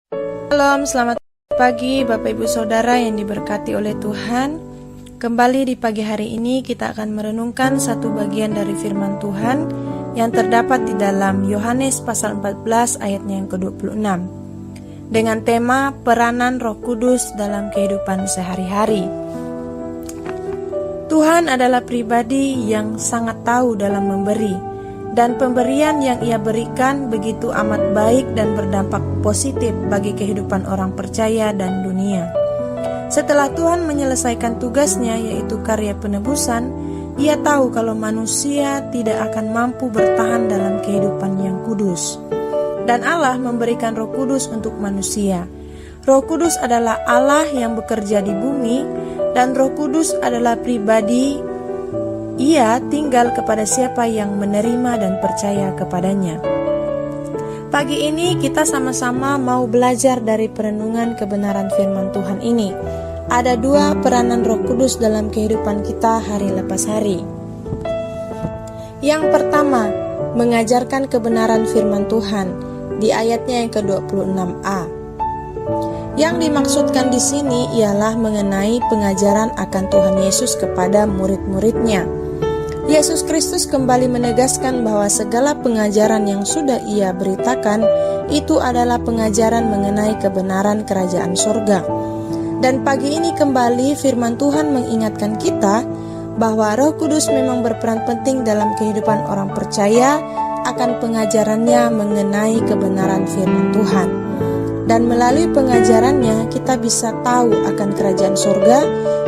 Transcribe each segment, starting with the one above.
Shalom, selamat pagi Bapak Ibu Saudara yang diberkati oleh Tuhan. Kembali di pagi hari ini kita akan merenungkan satu bagian dari firman Tuhan yang terdapat di dalam Yohanes pasal 14 ayatnya yang ke-26 dengan tema peranan Roh Kudus dalam kehidupan sehari-hari. Tuhan adalah pribadi yang sangat tahu dalam memberi, dan pemberian yang Ia berikan begitu amat baik dan berdampak positif bagi kehidupan orang percaya dan dunia. Setelah Tuhan menyelesaikan tugasnya, yaitu karya penebusan, Ia tahu kalau manusia tidak akan mampu bertahan dalam kehidupan yang kudus. Dan Allah memberikan Roh Kudus untuk manusia. Roh Kudus adalah Allah yang bekerja di bumi, dan Roh Kudus adalah pribadi. Ia tinggal kepada siapa yang menerima dan percaya kepadanya. Pagi ini kita sama-sama mau belajar dari perenungan kebenaran firman Tuhan ini. Ada dua peranan Roh Kudus dalam kehidupan kita hari lepas hari. Yang pertama, mengajarkan kebenaran firman Tuhan di ayatnya yang ke-26a. Yang dimaksudkan di sini ialah mengenai pengajaran akan Tuhan Yesus kepada murid-muridnya. Yesus Kristus kembali menegaskan bahwa segala pengajaran yang sudah Ia beritakan itu adalah pengajaran mengenai kebenaran kerajaan surga. Dan pagi ini kembali firman Tuhan mengingatkan kita bahwa Roh Kudus memang berperan penting dalam kehidupan orang percaya akan pengajarannya mengenai kebenaran firman Tuhan. Dan melalui pengajarannya kita bisa tahu akan kerajaan surga,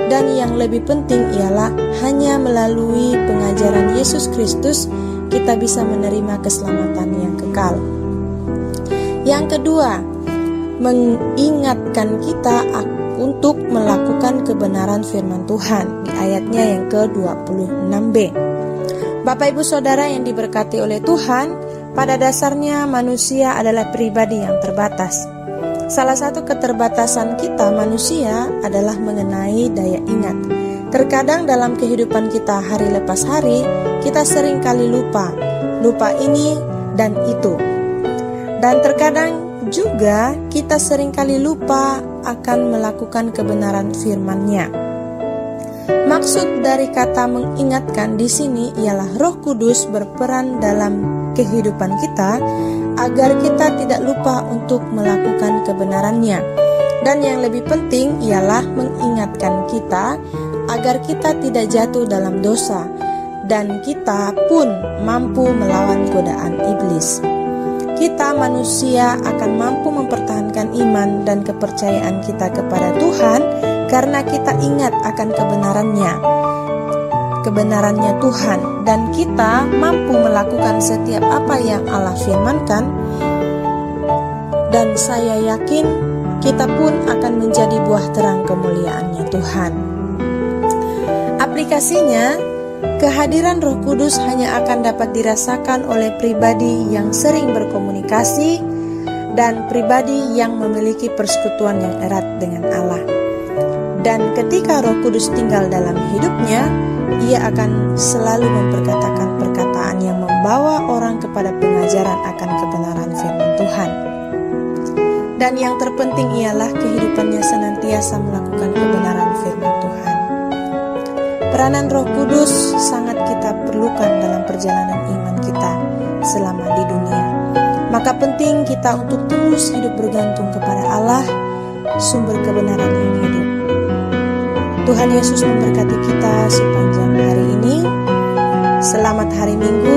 dan yang lebih penting ialah hanya melalui pengajaran Yesus Kristus kita bisa menerima keselamatan yang kekal. Yang kedua, mengingatkan kita untuk melakukan kebenaran firman Tuhan di ayatnya yang ke-26b. Bapak Ibu Saudara yang diberkati oleh Tuhan, pada dasarnya manusia adalah pribadi yang terbatas. Salah satu keterbatasan kita manusia adalah mengenai daya ingat. Terkadang dalam kehidupan kita hari lepas hari, kita sering kali lupa ini dan itu. Dan terkadang juga kita sering kali lupa akan melakukan kebenaran firman-Nya. Maksud dari kata mengingatkan di sini ialah Roh Kudus berperan dalam kehidupan kita agar kita tidak lupa untuk melakukan kebenarannya. Dan yang lebih penting ialah mengingatkan kita agar kita tidak jatuh dalam dosa dan kita pun mampu melawan godaan iblis. Kita manusia akan mampu mempertahankan iman dan kepercayaan kita kepada Tuhan karena kita ingat akan kebenarannya Tuhan, dan kita mampu melakukan setiap apa yang Allah firmankan. Dan saya yakin kita pun akan menjadi buah terang kemuliaannya Tuhan. Aplikasinya, kehadiran Roh Kudus hanya akan dapat dirasakan oleh pribadi yang sering berkomunikasi dan pribadi yang memiliki persekutuan yang erat dengan Allah. Dan ketika Roh Kudus tinggal dalam hidupnya, Ia akan selalu memperkatakan perkataan yang membawa orang kepada pengajaran akan kebenaran firman Tuhan. Dan yang terpenting ialah kehidupannya senantiasa melakukan kebenaran firman Tuhan. Peranan Roh Kudus sangat kita perlukan dalam perjalanan iman kita selama di dunia. Maka penting kita untuk terus hidup bergantung kepada Allah, sumber kebenaran yang hidup. Tuhan Yesus memberkati kita sepanjang hari ini. Selamat hari Minggu.